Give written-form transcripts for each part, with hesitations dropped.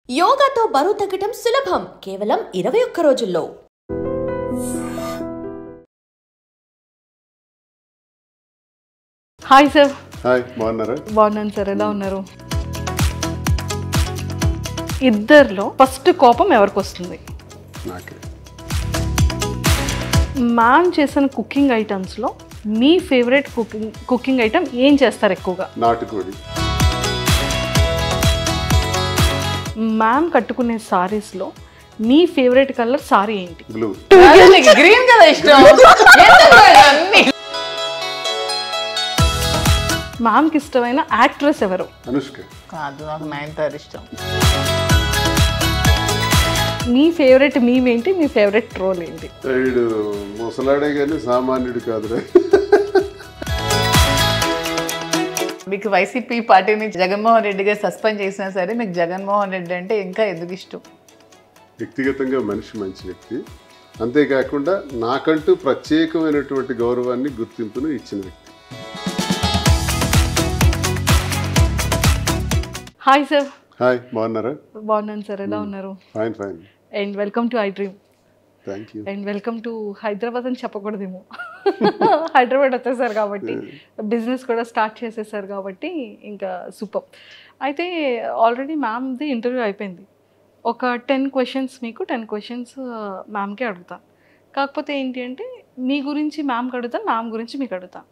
యోగాతో బరువు తగ్గడం సులభం కేవలం 21 రోజుల్లో. Hi sir. హాయ్, బాగున్నారా? బాగున్నాను సార్, ఎలా ఉన్నారు? ఇద్దరిలో ఫస్ట్ కోపం ఎవరికి వస్తుంది? నాకే. మ్యామ్ చేసిన కుకింగ్ ఐటమ్స్లో మీ ఫేవరెట్ కుకింగ్ ఐటమ్ ఏం చేస్తారు ఎక్కువగా? నాటుకోడి. మ్యామ్ కట్టుకునే సారీస్లో మీ ఫేవరెట్ కలర్ సారీ ఏంటి? బ్లూ. గ్రీన్ కదా ఇష్టం. మ్యామ్కి ఇష్టమైన యాక్ట్రెస్ ఎవరు? అనుష్క. కాదు, నాకు నయనతార ఇష్టం. మీ ఫేవరెట్ మీమ్ ఏంటి? మీ ఫేవరెట్ ట్రోల్ ఏంటి? వీడు ముసలాడే కానీ సామాన్యుడు కాదురా. మీకు వైసీపీ పార్టీని జగన్మోహన్ రెడ్డి గారు సస్పెండ్ చేసినా సరే మీకు జగన్మోహన్ రెడ్డి అంటే ఇంకా ఎందుకు ఇష్టం? వ్యక్తిగతంగా మనిషి మంచి వ్యక్తి, అంతేకాకుండా నాకంటూ ప్రత్యేకమైనటువంటి గౌరవాన్ని గుర్తింపును ఇచ్చిన వ్యక్తి. Hi sir. హాయ్, బాగున్నారా? బాగున్నాను సార్, ఎలా ఉన్నారు? Fine fine. And welcome to I dream. Thank you. And welcome to Hyderabad అని చెప్పకూడదేమో. హైదరాబాద్ వచ్చేసారు కాబట్టి, బిజినెస్ కూడా స్టార్ట్ చేసేసారు కాబట్టి ఇంకా సూపర్. అయితే ఆల్రెడీ మ్యామ్ది ఇంటర్వ్యూ అయిపోయింది. ఒక 10 క్వశ్చన్స్ మీకు, 10 క్వశ్చన్స్ మ్యామ్కే అడుగుతాను. కాకపోతే ఏంటి అంటే మీ గురించి మ్యామ్కి అడుగుతాను, మ్యామ్ గురించి మీకు అడుగుతాను.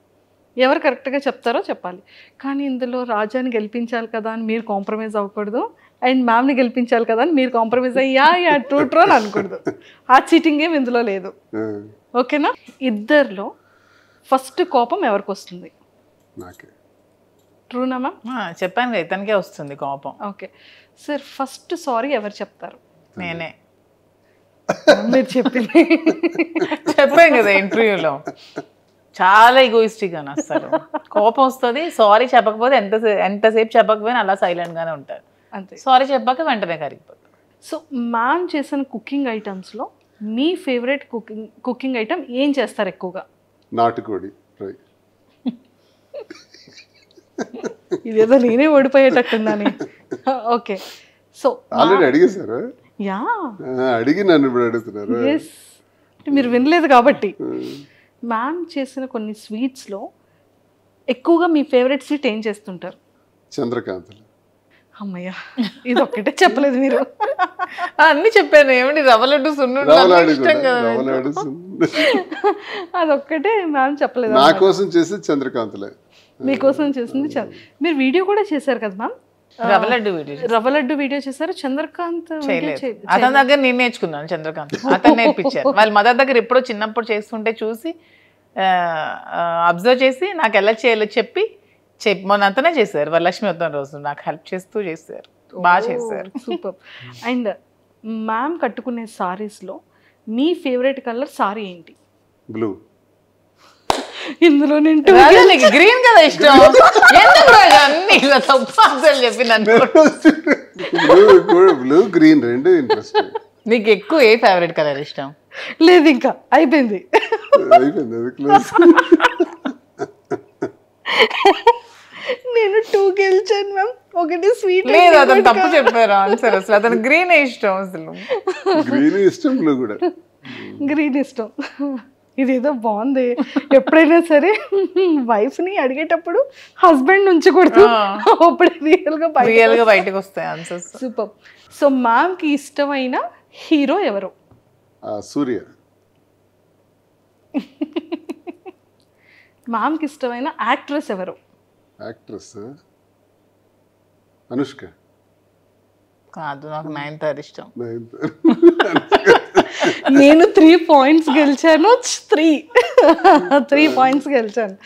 ఎవరు కరెక్ట్గా చెప్తారో చెప్పాలి. కానీ ఇందులో రాజాని గెలిపించాలి కదా అని మీరు కాంప్రమైజ్ అవ్వకూడదు, అండ్ మ్యామ్ని గెలిపించాలి కదా అని మీరు కాంప్రమైజ్ అయ్యా ట్రూ అని అనకూడదు. ఆ చీటింగ్ ఏం ఇందులో లేదు, ఓకేనా? ఇద్దరిలో ఫస్ట్ కోపం ఎవరికి వస్తుంది? నాకే. ట్రూనా మ్యామ్? చెప్పాను కదా, ఇతనికే వస్తుంది కోపం. ఓకే సార్, ఫస్ట్ సారీ ఎవరు చెప్తారు? నేనే మీరు చెప్పింది. చెప్పాను కదా ఇంటర్వ్యూలో, చాలా ఈగోయిస్టిక్ అని వస్తారు. కోపం వస్తుంది, సారీ చెప్పకపోతే ఎంతసేపు చెప్పకపోయినా అలా సైలెంట్గానే ఉంటారు. అంతే. సారీ చెప్పాక వెంటనే కరిగిపోతారు. సో మ్యామ్ చేసిన కుకింగ్ ఐటమ్స్లో మీ ఫేవరెట్ కుకింగ్ ఐటమ్ ఏం చేస్తారు ఎక్కువగా? నాటుకోడి ఫ్రై. ఇదేదో నేనే ఓడిపోయేటట్టుందని. ఓకే, సో ఆల్రెడీ అడిగేశారా? యా, అడిగి నన్ను ఇప్పుడు అడుగుతున్నారు. ఎస్, మీరు వినలేదు కాబట్టి. మ్యామ్ చేసిన కొన్ని స్వీట్స్లో ఎక్కువగా మీ ఫేవరెట్ స్వీట్ ఏం చేస్తుంటారు? చంద్రకాంతలు. అమ్మయ్య, ఇది ఒక్కటే చెప్పలేదు మీరు. అన్ని చెప్పాను. ఏమండి, రవ్వ లడ్డు ఇష్టం కదా. అదొక్కటే మ్యామ్ చెప్పలేదు. నా కోసం చేసి చంద్రకాంతలే. మీకోసం చేసింది. మీరు వీడియో కూడా చేశారు కదా మ్యామ్? రవ్వ లడ్డు వీడియో చేశారు. చంద్రకాంత్ అతని దగ్గర నేను నేర్చుకున్నాను. చంద్రకాంత్ అతను నేర్పించారు. వాళ్ళ మదర్ దగ్గర ఎప్పుడో చిన్నప్పుడు చేస్తుంటే చూసి అబ్జర్వ్ చేసి నాకు ఎలా చేయాలో చెప్పి మొన్న అంతనే చేశారు. వరలక్ష్మి వద్దం రోజు నాకు హెల్ప్ చేస్తూ చేశారు. బాగా చేశారు. సూపర్. అండ్ మ్యామ్ కట్టుకునే సారీస్లో మీ ఫేవరెట్ కలర్ సారీ ఏంటి? బ్లూ. ఇందులో గ్రీన్ కదా ఇష్టం. అన్ని చెప్పి బ్లూ గ్రీన్ రెండు ఇంట్రెస్ట్. నీకు ఎక్కువ ఏ ఫేవరెట్ కలర్ ఇష్టం? లేదు, ఇంకా అయిపోయింది. నేను 2 గెలిచాను మ్యామ్. ఒకటి స్వీట్. లేదు, అతను తప్పు చెప్పారు ఆన్సర్. అసలు అతను గ్రీన్ ఇష్టం. అసలు గ్రీన్ ఇష్టం, బ్లూ కూడా. గ్రీన్ ఇష్టం. ఇదేదో బాగుంది. ఎప్పుడైనా సరే వైఫ్ని అడిగేటప్పుడు హస్బెండ్ ఉంచకూడదు, అప్పుడు రియల్గా బయటకు వస్తాయి ఆన్సర్స్. సూపర్. సో మ్యామ్కి ఇష్టమైన హీరో ఎవరు? సూర్య. మ్యామ్కి ఇష్టమైన యాక్ట్రెస్ ఎవరు? యాక్ట్రెస్ అనుష్క. కాదు, నాకు నయనతార ఇష్టం. నేను 3 పాయింట్స్ గెలిచాను. 3 పాయింట్స్ గెలిచాను.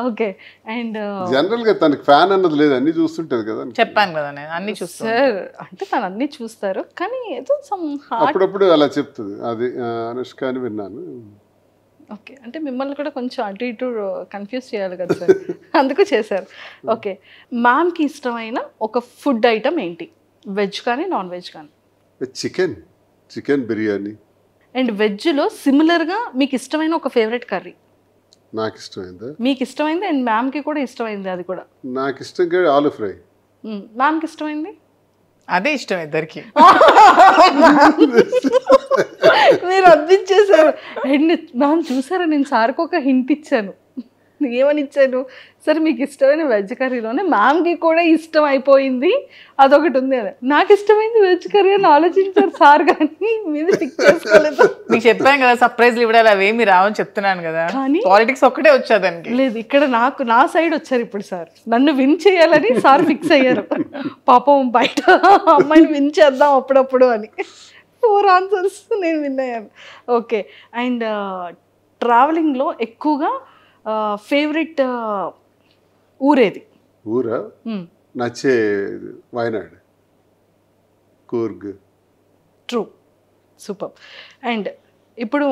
ఓకే. అండ్ జనరల్ గా తనకి ఫ్యాన్ అన్నది లేదు, అన్ని చూస్తుంటది కదా. చెప్పాను కదా, నేను అన్ని చూస్తాను సార్. అంటే తను అన్ని చూస్తారు, కానీ ఏదో అప్పుడప్పుడు అలా చెప్తుంది. అది అనుష్క అని విన్నాను. ఓకే, అంటే మిమ్మల్ని కూడా కొంచెం అటు ఇటు కన్ఫ్యూజ్ చేయాలి కదా సార్, అందుకు చేశారు. ఓకే, మ్యామ్కి ఇష్టమైన ఒక ఫుడ్ ఐటమ్ ఏంటి? వెజ్ కానీ నాన్ వెజ్ కానీ? చికెన్ బిర్యానీ. అండ్ వెజ్లో సిమిలర్గా మీకు ఇష్టమైన ఒక ఫేవరెట్ కర్రీ? నాకు ఇష్టమైందా? మీకు ఇష్టమైంది అండ్ మ్యామ్కి కూడా ఇష్టమైంది. అది కూడా నాకు ఇష్టంగా ఆలు ఫ్రై. మ్యామ్కి ఇష్టమైంది అదే ఇష్టం ఇద్దరికి. మీరు అందించేశారు. అండ్ మ్యామ్ చూసారా, నేను సార్కి ఒక హింట్ ఇచ్చాను. ఏమని ఇచ్చాను, సరే మీకు ఇష్టమైన వెజ్ కర్రీలోనే మ్యామ్కి కూడా ఇష్టం అయిపోయింది అదొకటి ఉంది అని. నాకు ఇష్టమైంది వెజ్ కర్రీ అని ఆలోచించారు సార్, కానీ మీద టిక్ చేసుకోలేదు. మీకు చెప్పాను కదా సర్ప్రైజ్లు ఇవ్వడాలి అవేమి రావని చెప్తున్నాను కదా. కానీ పాలిటిక్స్ ఒక్కటే వచ్చేది దానికి. లేదు, ఇక్కడ నా సైడ్ వచ్చారు ఇప్పుడు సార్. నన్ను విన్ చేయాలని సార్ ఫిక్స్ అయ్యారు. పాపం బయట అమ్మాయిని విన్ చేద్దాం అప్పుడప్పుడు అని. 4 ఆన్సర్స్ నేను విన్ అయ్యాను. ఓకే. అండ్ ట్రావెలింగ్లో ఎక్కువగా ఫేవరెట్ ఊరేది? ఊరా నచ్చే Wayanad, Coorg. True, super. And ఇప్పుడు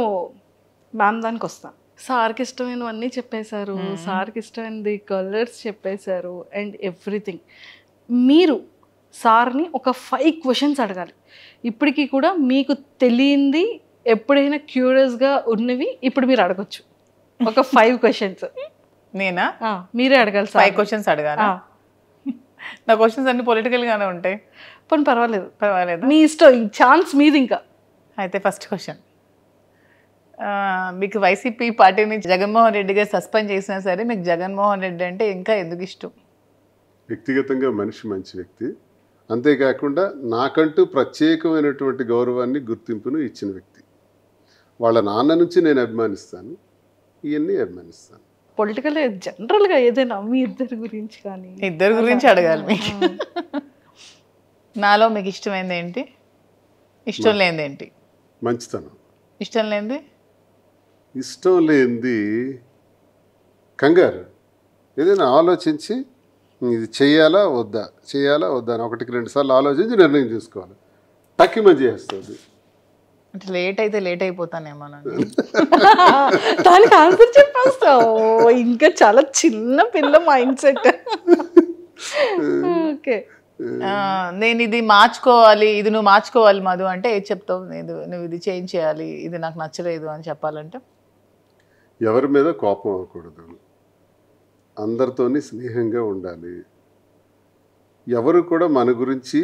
మ్యామ్ దానికి వస్తాం. సార్కి ఇష్టమైనవన్నీ చెప్పేశారు, సార్కి ఇష్టమైనది కలర్స్ చెప్పేశారు అండ్ ఎవ్రీథింగ్. మీరు సార్ని ఒక 5 క్వశ్చన్స్ అడగాలి. ఇప్పటికీ కూడా మీకు తెలియంది ఎప్పుడైనా క్యూరియస్గా ఉన్నవి ఇప్పుడు మీరు అడగచ్చు. ఒక 5 క్వశ్చన్స్. నేనా? మీరే అడగాలి. 5 క్వశ్చన్స్ అడగాలి. నా క్వశ్చన్స్ అన్ని పొలిటికల్ గానే ఉంటాయి. పోనీ పర్వాలేదు, పర్వాలేదు, మీ ఇష్టం, ఛాన్స్ మీది. ఇంకా అయితే ఫస్ట్ క్వశ్చన్, మీకు వైసీపీ పార్టీని జగన్మోహన్ రెడ్డి గారు సస్పెండ్ చేసినా సరే మీకు జగన్మోహన్ రెడ్డి అంటే ఇంకా ఎందుకు ఇష్టం? వ్యక్తిగతంగా మనిషి మంచి వ్యక్తి, అంతేకాకుండా నాకంటూ ప్రత్యేకమైనటువంటి గౌరవాన్ని గుర్తింపును ఇచ్చిన వ్యక్తి. వాళ్ళ నాన్న నుంచి నేను అభిమానిస్తాను, ఇవన్నీ అభిమానిస్తాను. పొలిటికల్ జనరల్గా ఏదైనా మీ ఇద్దరి గురించి కానీ? ఇద్దరి గురించి అడగాలి మీకు. నాలో మీకు ఇష్టమైంది ఏంటి, ఇష్టం లేనిది ఏంటి? మంచితనం. ఇష్టం లేనిది? ఇష్టం లేనిది కంగారు. ఏదైనా ఆలోచించి ఇది చేయాలా వద్దా అని 1-2 సార్లు ఆలోచించి నిర్ణయం తీసుకోవాలి. టక్కిమని చేస్తుంది. అంటే లేట్ అయితే లేట్ అయిపోతానేమో. దానికి ఆన్సర్ చెప్పేస్తావు. ఇంకా చాలా చిన్న పిల్ల మైండ్ సెట్. ఓకే. నేను ఇది మార్చుకోవాలి, ఇది నువ్వు మార్చుకోవాలి మధు అంటే ఏది చెప్తావు? నువ్వు ఇది చేంజ్ చేయాలి, ఇది నాకు నచ్చలేదు అని చెప్పాలంటే? ఎవరి మీద కోపం అవ్వకూడదు, అందరితోని స్నేహంగా ఉండాలి, ఎవరు కూడా మన గురించి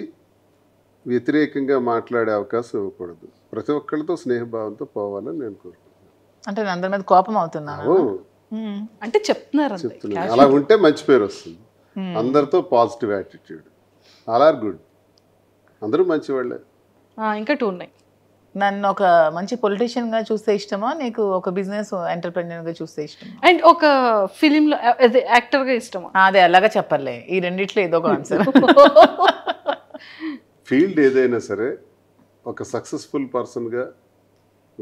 వ్యతిరేకంగా మాట్లాడే అవకాశం ఇవ్వకూడదు, ప్రతి ఒక్కరితో స్నేహభావంతో పోవాలని నేను కోరుకుంటున్నాను. అంటే నేను అందరి మీద కోపం అవుతున్నాను అంటే చెప్తున్నారు. అలా ఉంటే మంచి పేరు వస్తుంది. అందరితో positive attitude, all are good, అందరూ మంచివాళ్ళే. ఇంకా 2 ఉన్నాయి. నన్ను ఒక మంచి పొలిటీషియన్ గా చూస్తే ఇష్టమా, నీకు ఒక బిజినెస్ ఎంటర్ప్రెన్యూర్ గా చూస్తే ఇష్టమా, అండ్ ఒక ఫిలిం లో యాక్టర్ గా ఇష్టమా? అదే అలాగా చెప్పలే, ఈ రెండిట్లో ఏదో ఒక ఆన్సర్. ఫీల్డ్ ఏదైనా సరే ఒక సక్సెస్ఫుల్ పర్సన్గా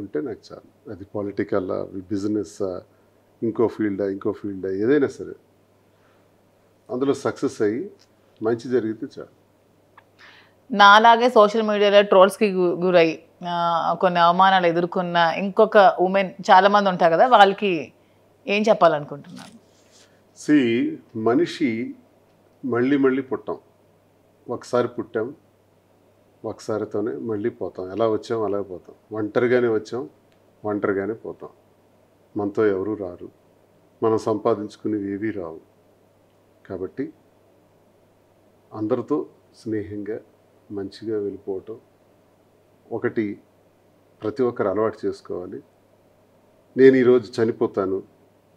ఉంటే నాకు చాలు. అది పొలిటికల్, బిజినెస్, ఇంకో ఫీల్డా ఏదైనా సరే అందులో సక్సెస్ అయ్యి మంచి జరిగితే చాలు. నాలాగే సోషల్ మీడియాలో ట్రోల్స్కి గురై కొన్ని అవమానాలు ఎదుర్కొన్న ఇంకొక ఉమెన్ చాలామంది ఉంటారు కదా, వాళ్ళకి ఏం చెప్పాలనుకుంటున్నాను? మనిషి మళ్ళీ పుట్టాం. ఒకసారి పుట్టాం, ఒకసారితోనే మళ్ళీ పోతాం. ఎలా వచ్చాం అలాగే పోతాం. ఒంటరిగానే వచ్చాం, ఒంటరిగానే పోతాం. మనతో ఎవరూ రారు, మనం సంపాదించుకునేవి ఏవీ రావు. కాబట్టి అందరితో స్నేహంగా మంచిగా వెళ్ళిపోవటం ఒకటి ప్రతి ఒక్కరు అలవాటు చేసుకోవాలి. నేను ఈరోజు చనిపోతాను,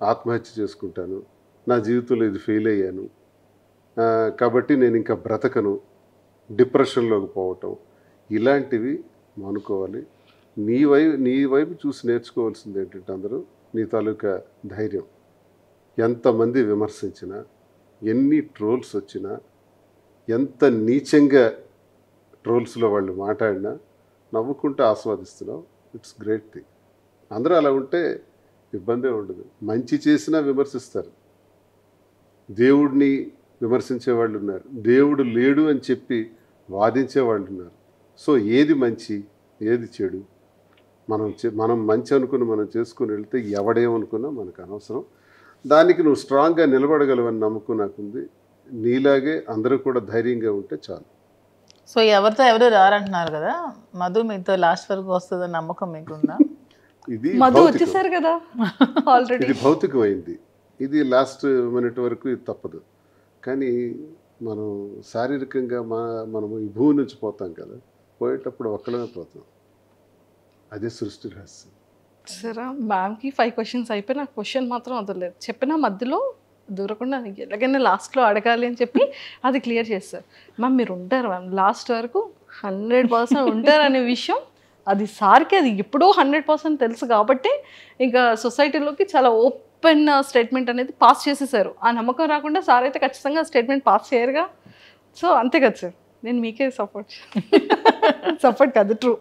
ఆత్మహత్య చేసుకుంటాను, నా జీవితంలో ఇది ఫెయిల్ అయ్యాను కాబట్టి నేను ఇంకా బ్రతకను, డిప్రెషన్లోకి పోవటం, ఇలాంటివి మానుకోవాలి. నీ వైపు చూసి నేర్చుకోవాల్సింది ఏంటంటే అందరూ నీ తాలూకా ధైర్యం. ఎంతమంది విమర్శించినా, ఎన్ని ట్రోల్స్ వచ్చినా, ఎంత నీచంగా ట్రోల్స్లో వాళ్ళు మాట్లాడినా నవ్వుకుంటూ ఆస్వాదిస్తున్నావు. It's great thing. అందరూ అలా ఉంటే ఇబ్బందే ఉండదు. మంచి చేసినా విమర్శిస్తారు. దేవుడిని విమర్శించే వాళ్ళు ఉన్నారు, దేవుడు లేడు అని చెప్పి వాదించే వాళ్ళు ఉన్నారు. సో ఏది మంచి ఏది చెడు మనం మంచి అనుకుని మనం చేసుకుని వెళ్తే ఎవడేమనుకున్నా మనకు అనవసరం. దానికి నువ్వు స్ట్రాంగ్గా నిలబడగలవని నమ్మకం నాకుంది. నీలాగే అందరూ కూడా ధైర్యంగా ఉంటే చాలు. సో ఎవరితో ఎవరు రారంటున్నారు కదా, మధు మీతో లాస్ట్ వరకు వస్తుందని నమ్మకం మీకుందా? ఇది వచ్చేసారు కదా ఆల్రెడీ. ఇది భౌతికమైంది. ఇది లాస్ట్ మినిట్ వరకు ఇది తప్పదు. కానీ మనం శారీరకంగా మనము ఈ భూమి నుంచి పోతాం కదా, పోయేటప్పుడు ఒక్కడమే పోతాం. అదే సృష్టి రహస్యం. సరే మ్యామ్కి 5 క్వశ్చన్స్ అయిపోయి నాకు క్వశ్చన్ మాత్రం వదలలేదు. చెప్పిన మధ్యలో దూరకుండా ఎలాగైనా లాస్ట్లో అడగాలి అని చెప్పి అది క్లియర్ చేస్తారు. మ్యామ్ మీరు ఉంటారు మ్యామ్ లాస్ట్ వరకు 100% ఉంటారు అనే విషయం అది సార్కి అది ఎప్పుడో 100% తెలుసు కాబట్టి ఇంకా సొసైటీలోకి చాలా ఓపెన్ స్టేట్మెంట్ అనేది పాస్ చేసేసారు. ఆ నమ్మకం రాకుండా సార్ అయితే ఖచ్చితంగా స్టేట్మెంట్ పాస్ చేయరుగా. సో అంతే కదా సార్, నేను మీకే సపోర్ట్ కాదు, ట్రూ.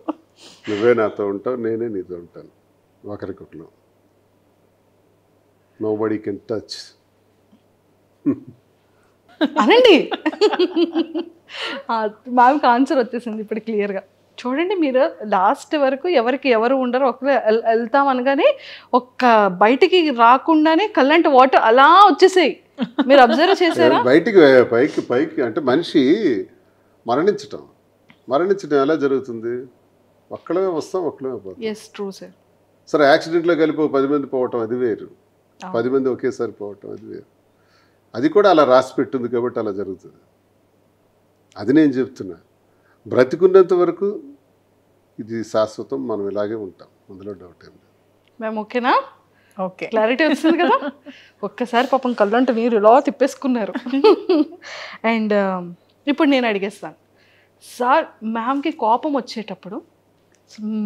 నువ్వే నాతో ఉంటావు, నేనే నీతో ఉంటాను, ఒకరికొకరు. Nobody can touch. అనండి. మ్యామ్కి ఆన్సర్ వచ్చేసింది ఇప్పుడు క్లియర్గా. చూడండి మీరు లాస్ట్ వరకు ఎవరికి ఎవరు ఉండరు, ఒకరు వెళ్తాం అనగానే ఒక్క బయటికి రాకుండానే కల్లంటి వాటర్ అలా వచ్చేసాయి. మీరు అబ్జర్వ్ చేశారా? బయటికి పైకి అంటే మనిషి మరణించటం ఎలా జరుగుతుంది? ఒక్కడమే వస్తాం, ఒక్కడమే పోతాం. Yes true sir. సరే యాక్సిడెంట్లో కలిపి 10 మంది పోవటం అది వేరు, 10 మంది ఒకేసారి పోవటం అది వేరు. అది కూడా అలా రాసి పెట్టింది కాబట్టి అలా జరుగుతుంది. అది నేను చెప్తున్నా, బ్రతికున్నంత వరకు ఇది శాశ్వతం, మనం ఇలాగే ఉంటాం, అందులో డౌట్ ఏం లేదు. మేము ఓకేనా? ఓకే, క్లారిటీ వచ్చింది కదా. ఒక్కసారి పాపం కళ్ళంటే మీరు ఇలా తిప్పేసుకున్నారు. అండ్ ఇప్పుడు నేను అడిగేస్తాను సార్, మ్యామ్కి కోపం వచ్చేటప్పుడు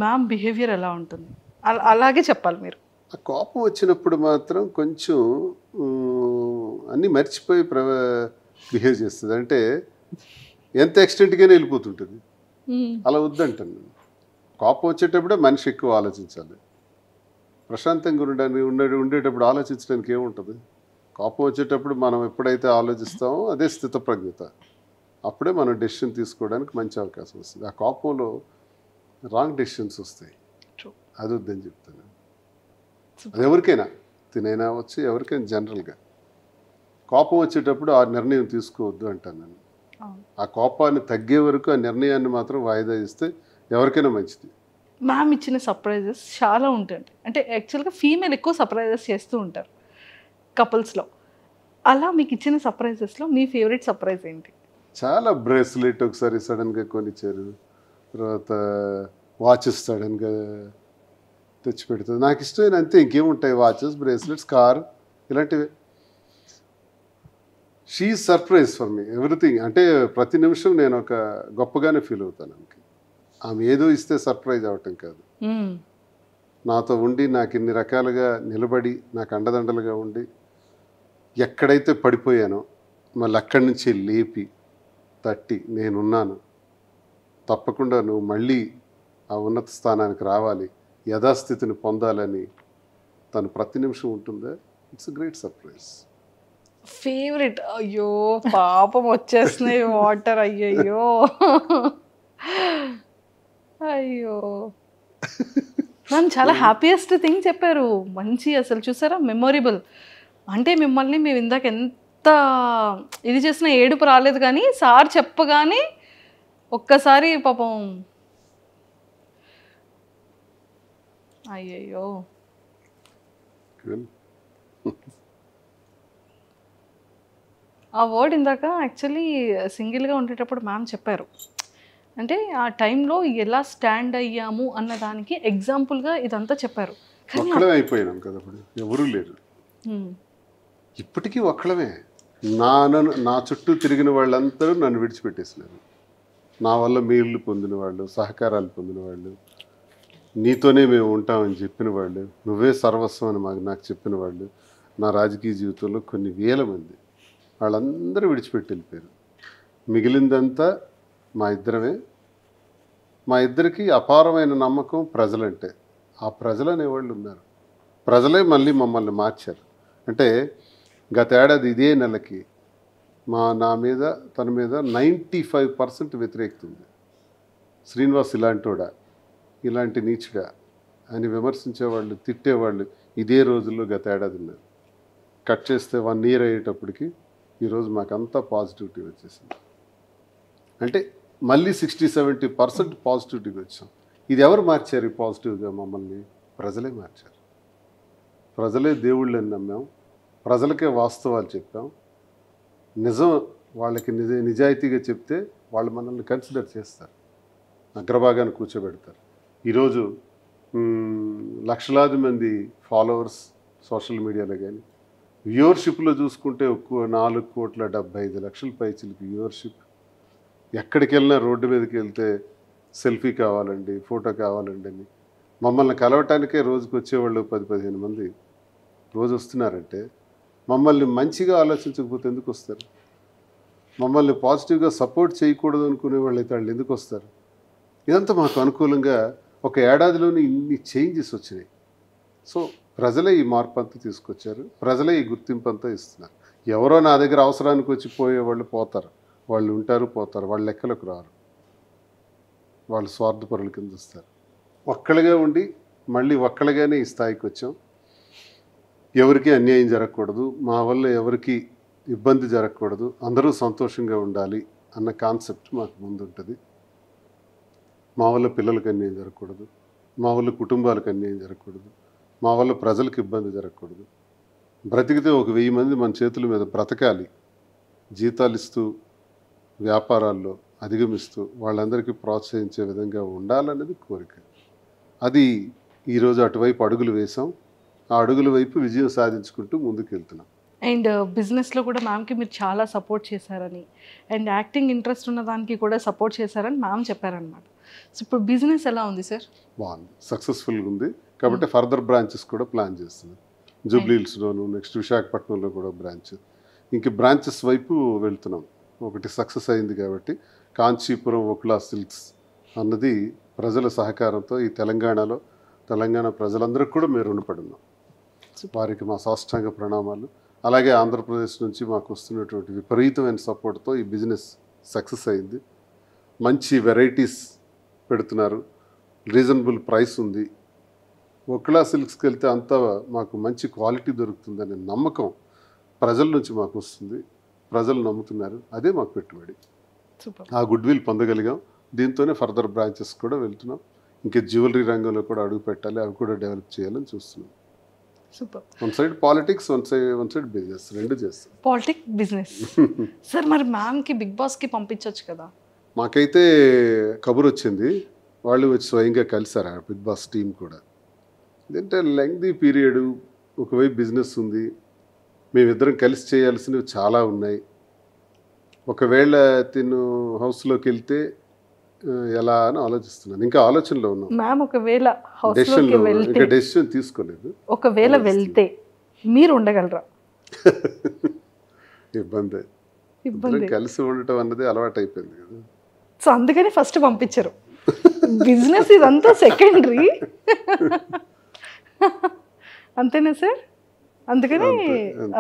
మ్యామ్ బిహేవియర్ ఎలా ఉంటుంది? అలాగే చెప్పాలి మీరు. ఆ కోపం వచ్చినప్పుడు మాత్రం కొంచెం అన్నీ మర్చిపోయి బిహేవ్ చేస్తుంది. అంటే ఎంత ఎక్స్టెంట్గానే వెళ్ళిపోతుంటుంది. అలా వద్దంటాను నేను. కోపం వచ్చేటప్పుడే మనిషి ఎక్కువ ఆలోచించాలి. ప్రశాంతంగా ఉండేటప్పుడు ఆలోచించడానికి ఏముంటుంది? కోపం వచ్చేటప్పుడు మనం ఎప్పుడైతే ఆలోచిస్తామో అదే స్థితప్రజ్ఞత. అప్పుడే మనం డెసిషన్ తీసుకోవడానికి మంచి అవకాశం వస్తుంది. ఆ కోపంలో రాంగ్ డెసిషన్స్ వస్తాయి. అది వద్దని చెప్తాను. అది ఎవరికైనా తినైనా వచ్చి ఎవరికైనా జనరల్గా కోపం వచ్చేటప్పుడు ఆ నిర్ణయం తీసుకోవద్దు అంటాను నేను. ఆ కోపాన్ని తగ్గే వరకు ఆ నిర్ణయాన్ని మాత్రం వాయిదా ఇస్తే ఎవరికైనా మంచిది. మ్యామ్ ఇచ్చిన సర్ప్రైజెస్ చాలా ఉంటాయి. అంటే యాక్చువల్గా ఫీమేల్ ఎక్కువ సర్ప్రైజెస్ చేస్తూ ఉంటారు కపుల్స్లో. అలా మీకు ఇచ్చిన సర్ప్రైజెస్లో మీ ఫేవరెట్ సర్ప్రైజ్ ఏంటి? చాలా బ్రేస్లెట్ ఒకసారి సడన్గా కొనిచ్చారు, తర్వాత వాచెస్ సడన్గా తెచ్చి పెడుతుంది. నాకు ఇష్టమైన అంతే, ఇంకేముంటాయి? వాచెస్, బ్రేస్లెట్స్, కార్, ఇలాంటివి. She surprise for me everything. అంటే ప్రతి నిమిషం నేను ఒక గొప్పగానే ఫీల్ అవుతాను. ఆమె ఏదో ఇస్తే సర్ప్రైజ్ అవటం కాదు, నాతో ఉండి నాకు ఇన్ని రకాలుగా నిలబడి నాకు అండదండలుగా ఉండి ఎక్కడైతే పడిపోయానో మళ్ళీ అక్కడి నుంచి లేపి తట్టి నేనున్నాను, తప్పకుండా నువ్వు మళ్ళీ ఆ ఉన్నత స్థానానికి రావాలి, యథాస్థితిని పొందాలని తను ప్రతి నిమిషం ఉంటుందా. It's great surprise. ఫేవరెట్? అయ్యో పాపం వచ్చేస్తున్నాయి వాటర్. అయ్యయ్యో అయ్యో మ్యామ్ చాలా హ్యాపీయెస్ట్ థింగ్ చెప్పారు. మంచి అసలు చూసారా మెమొరబుల్. అంటే మిమ్మల్ని మేము ఇందాక ఎంత ఇది చేసిన ఏడుపు రాలేదు, కానీ సార్ చెప్పగానే ఒక్కసారి పాపం అయ్యయ్యో. ఆ వర్డ్ ఇందాక యాక్చువల్లీ సింగిల్గా ఉండేటప్పుడు మ్యామ్ చెప్పారు. అంటే ఆ టైంలో ఎలా స్టాండ్ అయ్యాము అన్న దానికి ఎగ్జాంపుల్గా ఇదంతా చెప్పారు. ఒక్కడే అయిపోయినాం కదా, ఇప్పుడు ఎవరూ లేరు. ఇప్పటికీ ఒక్కడమే. నా చుట్టూ తిరిగిన వాళ్ళందరూ నన్ను విడిచిపెట్టేసినారు. నా వల్ల మేళ్ళు పొందిన వాళ్ళు, సహకారాలు పొందిన వాళ్ళు, నీతోనే మేము ఉంటామని చెప్పిన వాళ్ళు, నువ్వే సర్వస్వం అని నాకు చెప్పిన వాళ్ళు, నా రాజకీయ జీవితంలో కొన్ని వేల మంది, వాళ్ళందరూ విడిచిపెట్టి వెళ్ళిపోయారు. మిగిలిందంతా మా ఇద్దరమే. మా ఇద్దరికి అపారమైన నమ్మకం ప్రజలంటే. ఆ ప్రజలు అనేవాళ్ళు ఉన్నారు. ప్రజలే మళ్ళీ మమ్మల్ని మార్చారు. అంటే గత ఏడాది ఇదే నెలకి నా మీద తన మీద 95% వ్యతిరేకత ఉంది. శ్రీనివాస్ ఇలాంటోడా, ఇలాంటి నీచుడా అని విమర్శించేవాళ్ళు, తిట్టేవాళ్ళు ఇదే రోజుల్లో గత ఏడాది ఉన్నారు. కట్ చేస్తే 1 year అయ్యేటప్పటికి ఈరోజు మాకంతా పాజిటివిటీ వచ్చేసింది. అంటే మళ్ళీ 60-70% పాజిటివిటీకి వచ్చాం. ఇది ఎవరు మార్చారు ఈ పాజిటివ్గా? మమ్మల్ని ప్రజలే మార్చారు. ప్రజలే దేవుళ్ళని నమ్మాం, ప్రజలకే వాస్తవాలు చెప్పాం, నిజం వాళ్ళకి నిజాయితీగా చెప్తే వాళ్ళు మనల్ని కన్సిడర్ చేస్తారు, అగ్రభాగాన్ని కూర్చోబెడతారు. ఈరోజు లక్షలాది మంది ఫాలోవర్స్ సోషల్ మీడియాలో కానీ, వ్యూవర్షిప్లో చూసుకుంటే 4,75,00,000 పైచిలకి వ్యూవర్షిప్. ఎక్కడికి వెళ్ళినా రోడ్డు మీదకి వెళ్తే సెల్ఫీ కావాలండి, ఫోటో కావాలండి అని మమ్మల్ని కలవటానికే రోజుకి వచ్చేవాళ్ళు 10-15 మంది రోజు వస్తున్నారంటే మమ్మల్ని మంచిగా ఆలోచించకపోతే ఎందుకు వస్తారు? మమ్మల్ని పాజిటివ్గా సపోర్ట్ చేయకూడదు అనుకునే వాళ్ళు అయితే వాళ్ళు ఎందుకు వస్తారు? ఇదంతా మాకు అనుకూలంగా ఒక ఏడాదిలోనే ఇన్ని చేంజెస్ వచ్చినాయి. సో ప్రజలే ఈ మార్పు అంతా తీసుకొచ్చారు, ప్రజలే ఈ గుర్తింపు అంతా ఇస్తున్నారు. ఎవరో నా దగ్గర అవసరానికి వచ్చి పోయేవాళ్ళు పోతారు, వాళ్ళు ఉంటారు పోతారు, వాళ్ళ లెక్కలకు రారు, వాళ్ళు స్వార్థపరుల కింద వస్తారు. ఒక్కళ్ళగా ఉండి మళ్ళీ ఒక్కళ్ళగానే ఈ స్థాయికి వచ్చాం. ఎవరికి అన్యాయం జరగకూడదు, మా వల్ల ఎవరికి ఇబ్బంది జరగకూడదు, అందరూ సంతోషంగా ఉండాలి అన్న కాన్సెప్ట్ మాకు ముందు ఉంటుంది. మా వల్ల పిల్లలకు అన్యాయం జరగకూడదు, మా వల్ల కుటుంబాలకు అన్యాయం జరగకూడదు, మా వల్ల ప్రజలకు ఇబ్బంది జరగకూడదు. బ్రతికితే 1,000 మంది మన చేతుల మీద బ్రతకాలి, జీతాలు ఇస్తూ వ్యాపారాల్లో అధిగమిస్తూ వాళ్ళందరికీ ప్రోత్సహించే విధంగా ఉండాలనేది కోరిక. అది ఈరోజు అటువైపు అడుగులు వేసాం. ఆ అడుగుల వైపు విజయం సాధించుకుంటూ ముందుకు వెళ్తున్నాం. అండ్ బిజినెస్లో కూడా మ్యామ్కి మీరు చాలా సపోర్ట్ చేశారని, అండ్ యాక్టింగ్ ఇంట్రెస్ట్ ఉన్న దానికి కూడా సపోర్ట్ చేశారని మ్యామ్ చెప్పారనమాట. సో ఇప్పుడు బిజినెస్ ఎలా ఉంది సార్? బాగుంది, సక్సెస్ఫుల్గా ఉంది. కాబట్టి ఫర్దర్ బ్రాంచెస్ కూడా ప్లాన్ చేస్తున్నాం. జూబ్లీ హిల్స్లోను, నెక్స్ట్ విశాఖపట్నంలో కూడా బ్రాంచ్, ఇంక బ్రాంచెస్ వైపు వెళ్తున్నాం. ఒకటి సక్సెస్ అయింది కాబట్టి కాంచీపురం ఒక్లా సిల్క్స్ అన్నది ప్రజల సహకారంతో ఈ తెలంగాణ ప్రజలందరికీ కూడా మేము రుణపడి ఉన్నాం. వారికి మా సాష్టాంగ ప్రణామాలు. అలాగే ఆంధ్రప్రదేశ్ నుంచి మాకు వస్తున్నటువంటి విపరీతమైన సపోర్ట్తో ఈ బిజినెస్ సక్సెస్ అయింది. మంచి వెరైటీస్ పెడుతున్నారు, రీజనబుల్ ప్రైస్ ఉంది. ఒక్లా సిల్క్స్కి వెళ్తే అంతా మాకు మంచి క్వాలిటీ దొరుకుతుందనే నమ్మకం ప్రజల నుంచి మాకు వస్తుంది, ప్రజలు నమ్ముతున్నారు. అదే మాకు పెట్టుబడి. ఆ గుడ్ విల్ పొందగలిగాం. దీంతోనే ఫర్దర్ బ్రాంచెస్ కూడా వెళ్తున్నాం. ఇంకా జ్యువెలరీ రంగంలో కూడా అడుగు పెట్టాలి, అవి కూడా డెవలప్ చేయాలని చూస్తున్నాం. Super. One side politics, one side business, రెండు చేస్తాం. Politics, business. సార్ మరి మ్యామ్కి బిగ్ బాస్కి పంపించవచ్చు కదా? మాకైతే కబురు వచ్చింది, వాళ్ళు వచ్చి స్వయంగా కలిసారు ఆ బిగ్ బాస్ టీం కూడా. ఇదంటే లెంగ్దీ పీరియడ్, ఒకవైపు బిజినెస్ ఉంది, మేమిద్దరం కలిసి చేయాల్సినవి చాలా ఉన్నాయి. ఒకవేళ తిను హౌస్లోకి వెళ్తే ఎలా అని ఆలోచిస్తున్నాను. ఇంకా ఆలోచనలో ఉన్నాం. మ్యామ్ ఒకవేళ హౌస్లోకి వెళ్తే, డెసిషన్ తీసుకోలేదు. ఒకవేళ వెళ్తే మీరు ఉండగలరా? ఇబ్బంది. కలిసి ఉండటం అన్నది అలవాటు అయిపోయింది కదా. సో అందుకని ఫస్ట్ పంపించరు. బిజినెస్ ఇదంతా సెకండరీ. అంతేనా సార్? అందుకని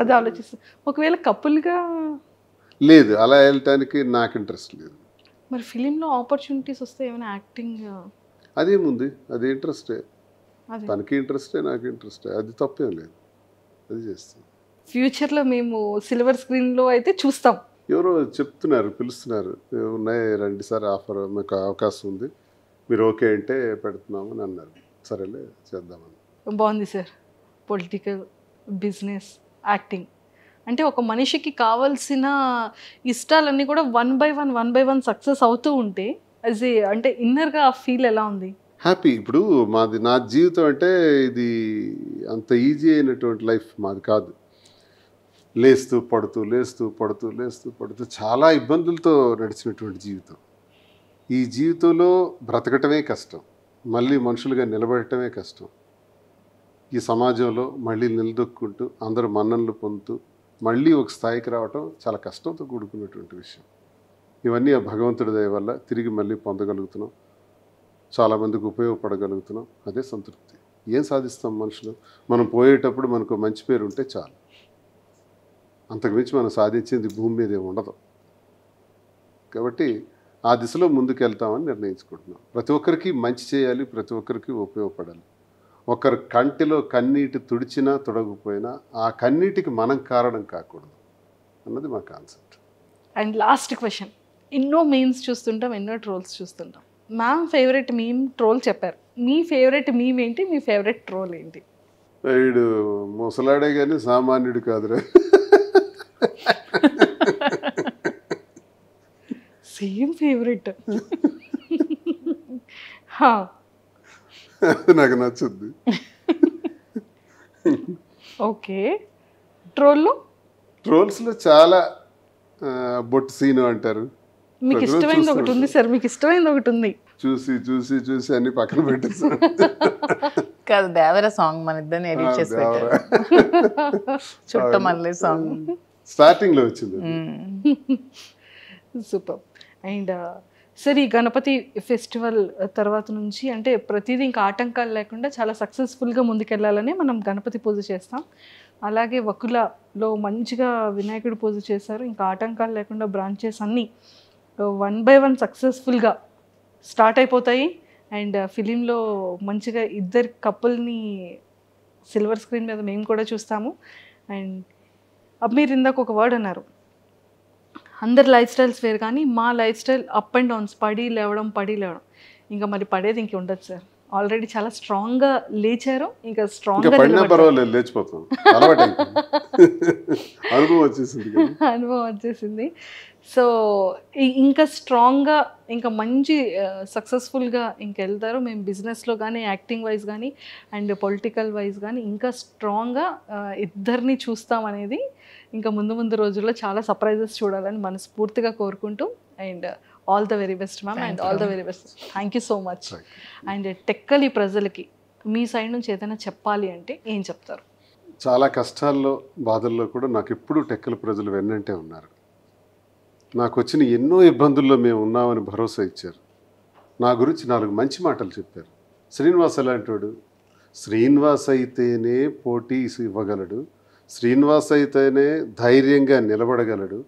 అది ఆలోచిస్తాను. ఒకవేళ కపుల్గా లేదు, అలా వెళ్ళటానికి నాకు ఇంట్రెస్ట్ లేదు. మరి ఫిలింలో ఆపర్చునిటీస్ వస్తే ఏమైనా యాక్టింగ్ అదేముంది, అది ఇంట్రెస్టే. తనకి ఇంట్రెస్టే, నాకు ఇంట్రెస్టే, అది తప్పేం లేదు, అది చేస్తాం. ఫ్యూచర్లో మేము సిల్వర్ స్క్రీన్లో అయితే చూస్తాం. ఎవరో చెప్తున్నారు, పిలుస్తున్నారు, ఉన్నాయి రండి సార్, ఆఫర్ మీకు అవకాశం ఉంది, మీరు ఓకే అంటే పెడుతున్నాము అని అన్నారు. సరేలే చేద్దామని. బాగుంది సార్. పొలిటికల్, బిజినెస్, యాక్టింగ్ అంటే ఒక మనిషికి కావాల్సిన ఇష్టాలన్నీ కూడా వన్ బై వన్ సక్సెస్ అవుతూ ఉంటే యాజ్ ఏ అంటే ఇన్నర్గా ఆ ఫీల్ ఎలా ఉంది? హ్యాపీ. ఇప్పుడు నా జీవితం అంటే ఇది అంత ఈజీ అయినటువంటి లైఫ్ మాది కాదు. లేస్తూ పడుతూ చాలా ఇబ్బందులతో నడిచినటువంటి జీవితం. ఈ జీవితంలో బ్రతకటమే కష్టం, మళ్ళీ మనుషులుగా నిలబడటమే కష్టం. ఈ సమాజంలో మళ్ళీ నిలదొక్కుంటూ అందరూ మన్ననలు పొందుతూ మళ్ళీ ఒక స్థాయికి రావటం చాలా కష్టంతో కూడుకున్నటువంటి విషయం. ఇవన్నీ ఆ భగవంతుడి దయ వల్ల తిరిగి మళ్ళీ పొందగలుగుతున్నాం, చాలామందికి ఉపయోగపడగలుగుతున్నాం. అదే సంతృప్తి. ఏం సాధిస్తాం మనుషులు? మనం పోయేటప్పుడు మనకు మంచి పేరు ఉంటే చాలు, అంతకుమించి మనం సాధించింది భూమి మీద ఏమి ఉండదు. కాబట్టి ఆ దిశలో ముందుకు వెళ్తామని నిర్ణయించుకుంటున్నాం. ప్రతి ఒక్కరికి మంచి చేయాలి, ప్రతి ఒక్కరికి ఉపయోగపడాలి. ఒకరి కంటిలో కన్నీటి తుడిచినా తుడగకపోయినా ఆ కన్నీటికి మనం కారణం కాకూడదు అన్నది మా కాన్సెప్ట్. అండ్ లాస్ట్ క్వశ్చన్, ఎన్నో మీమ్స్ చూస్తుంటాం, ఎన్నో ట్రోల్స్ చూస్తుంటాం. మ్యామ్ ఫేవరెట్ మీమ్ ట్రోల్ చెప్పారు, మీ ఫేవరెట్ మీమ్ ఏంటి, మీ ఫేవరెట్ ట్రోల్ ఏంటి? వీడు ముసలాడే కానీ సామాన్యుడు కాదురా. Same favourite. నాకు నచ్చుద్ది. ఓకే. ట్రోల్స్లో చాలా బొట్టు సీను అంటారు. మీకు ఇష్టమైంది ఒకటి ఉంది సార్, మీకు ఇష్టమైంది ఒకటి ఉంది. చూసి చూసి చూసి అన్ని పక్కన పెట్టేసాను. కాదు, దేవర సాంగ్ మన ఇద్దరిని ఎడిట్ చేసి పెట్టారు. చుట్టమల్లె సాంగ్ స్టార్టింగ్ లో వచ్చింది. సూపర్. అండ్ సార్, ఈ గణపతి ఫెస్టివల్ తర్వాత నుంచి అంటే ప్రతిదీ ఇంకా ఆటంకాలు లేకుండా చాలా సక్సెస్ఫుల్గా ముందుకెళ్ళాలని మనం గణపతి పూజ చేస్తాం. అలాగే వకులలో మంచిగా వినాయకుడు పూజ చేశారు. ఇంకా ఆటంకాలు లేకుండా బ్రాంచెస్ అన్నీ 1 by 1 సక్సెస్ఫుల్గా స్టార్ట్ అయిపోతాయి. అండ్ ఫిలింలో మంచిగా ఇద్దరు కపుల్ని సిల్వర్ స్క్రీన్ మీద మేము కూడా చూస్తాము. అండ్ మీరు ఇందాక ఒక వర్డ్ అన్నారు, అందరి లైఫ్ స్టైల్స్ వేరు కానీ మా life style up and downs, పడి లేవడం. ఇంకా మరి పడేది ఇంక ఉండదు సార్. ఆల్రెడీ చాలా స్ట్రాంగ్గా లేచారు, ఇంకా స్ట్రాంగ్గా లేచిపోతాం. అనుభవం వచ్చేసింది. సో ఇంకా స్ట్రాంగ్గా ఇంకా మంచి సక్సెస్ఫుల్గా ఇంకా వెళ్తారు. మేము బిజినెస్లో కానీ, యాక్టింగ్ వైజ్ కానీ, అండ్ పొలిటికల్ వైజ్ కానీ ఇంకా స్ట్రాంగ్గా ఇద్దరిని చూస్తామనేది ఇంకా ముందు రోజుల్లో చాలా సర్ప్రైజెస్ చూడాలని మనస్ఫూర్తిగా కోరుకుంటూ, and all the very best ma'am, and all the very best. Thank you so much. And Tekkali ప్రజలకి మీ సైడ్ నుంచి ఏదైనా చెప్పాలి అంటే ఏం చెప్తారు? చాలా కష్టాల్లో బాధల్లో కూడా నాకు ఎప్పుడూ టెక్కలి ప్రజలు వెన్నంటే ఉన్నారు. నాకు వచ్చిన ఎన్నో ఇబ్బందుల్లో మేము ఉన్నామని భరోసా ఇచ్చారు. నా గురించి 4 మంచి మాటలు చెప్పారు. శ్రీనివాస్ ఎలాంటివాడు? శ్రీనివాస్ అయితేనే పోటీ ఇవ్వగలడు, శ్రీనివాస్ అయితేనే ధైర్యంగా నిలబడగలడు,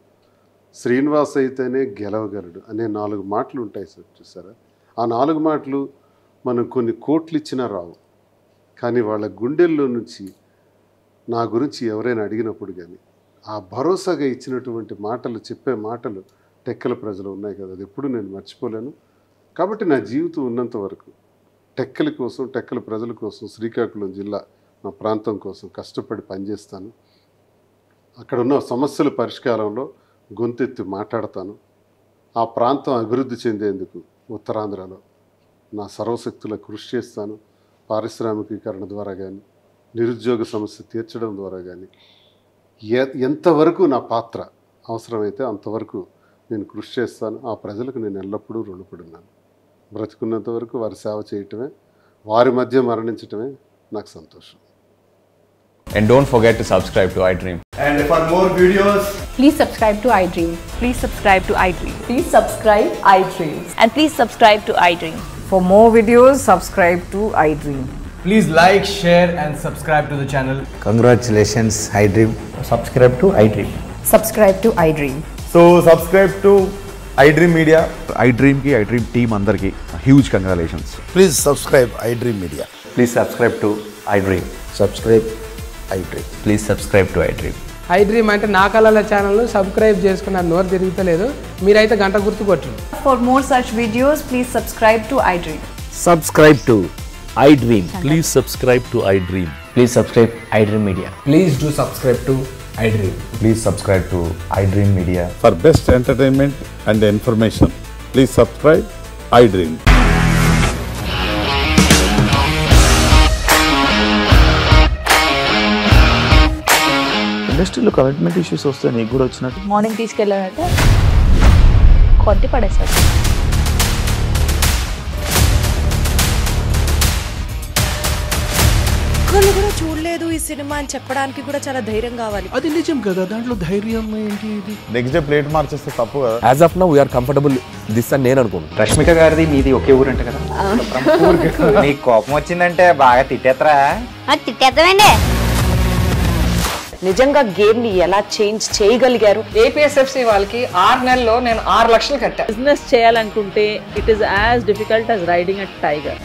శ్రీనివాస్ అయితేనే గెలవగలడు అనే 4 మాటలు ఉంటాయి సార్. చూసారా, ఆ 4 మాటలు మనం కొన్ని కోట్లు ఇచ్చినా రావు. కానీ వాళ్ళ గుండెల్లో నుంచి నా గురించి ఎవరైనా అడిగినప్పుడు కానీ ఆ భరోసాగా ఇచ్చినటువంటి మాటలు, చెప్పే మాటలు టెక్కల ప్రజలు ఉన్నాయి కదా, అది ఎప్పుడు నేను మర్చిపోలేను. కాబట్టి నా జీవితం ఉన్నంత వరకు టెక్కల కోసం, టెక్కల ప్రజల కోసం, శ్రీకాకుళం జిల్లా నా ప్రాంతం కోసం కష్టపడి పనిచేస్తాను. అక్కడ ఉన్న సమస్యల పరిష్కారంలో గొంతెత్తి మాట్లాడతాను. ఆ ప్రాంతం అభివృద్ధి చెందేందుకు ఉత్తరాంధ్రలో నా సర్వశక్తుల కృషి చేస్తాను. పారిశ్రామికీకరణ ద్వారా కానీ, నిరుద్యోగ సమస్య తీర్చడం ద్వారా కానీ ఎంతవరకు నా పాత్ర అవసరమైతే అంతవరకు నేను కృషి చేస్తాను. ఆ ప్రజలకు నేను ఎల్లప్పుడూ రుణపడి ఉన్నాను. బ్రతికున్నంత వరకు వారి సేవ చేయటమే, వారి మధ్య మరణించటమే నాకు సంతోషం. And don't forget to subscribe to iDream. And for more videos, please subscribe to iDream. Please subscribe to iDream. Please subscribe iDream. And please subscribe to iDream. For more videos, subscribe to iDream. please like, share and subscribe to the channel. Congratulations, iDream. Subscribe to iDream. Subscribe to iDream. So subscribe to iDream Media. iDream ki iDream team andarki huge congratulations. Please subscribe iDream Media. Please subscribe to iDream. Subscribe iDream. Please subscribe to iDream. iDream అంటే నా కళల channel subscribe చేసుకున్న నోరు తిరుగుతలేదు, మీరైతే గంట గుర్తు కొట్టండి. For more such videos, please subscribe to iDream. Subscribe to iDream. Please subscribe to iDream. Please subscribe iDream Media. Please do subscribe to iDream. Please subscribe to iDream Media. For best entertainment and information, please subscribe iDream. ఇండస్ట్రీలో commitment issues వస్తే నీకు కూడా వచ్చినట్టు morning తీసుకెళ్ళాడంటే కొట్టి పడేశాడు. ఒక్కళ్ళు కూడా చూడలేదు ఈ సినిమా అని చెప్పడానికి కూడా చాలా ధైర్యం కావాలి. అది నిజం కదా, దాంట్లో ధైర్యం ఏంటి? ఇది నెక్స్ట్ డే ప్లేట్ మార్చేస్తే తప్పు కదా. As of now we are comfortable this అని నేను అనుకుంటున్నాను. రష్మిక గారిది మీది ఒకే ఊరు అంట కదా. నీకు కోపం వచ్చిందంటే బాగా తిట్టేత్తరా? తిట్టేద్దామండి. నిజంగా గేమ్ ని ఎలా చేంజ్ చేయగలిగారు? ఏపీఎస్ఎఫ్సి వాళ్ళకి 6 నెలల్లో నేను 6 లక్షలు కట్టా. బిజినెస్ చేయాలనుకుంటే it is as difficult as riding a tiger.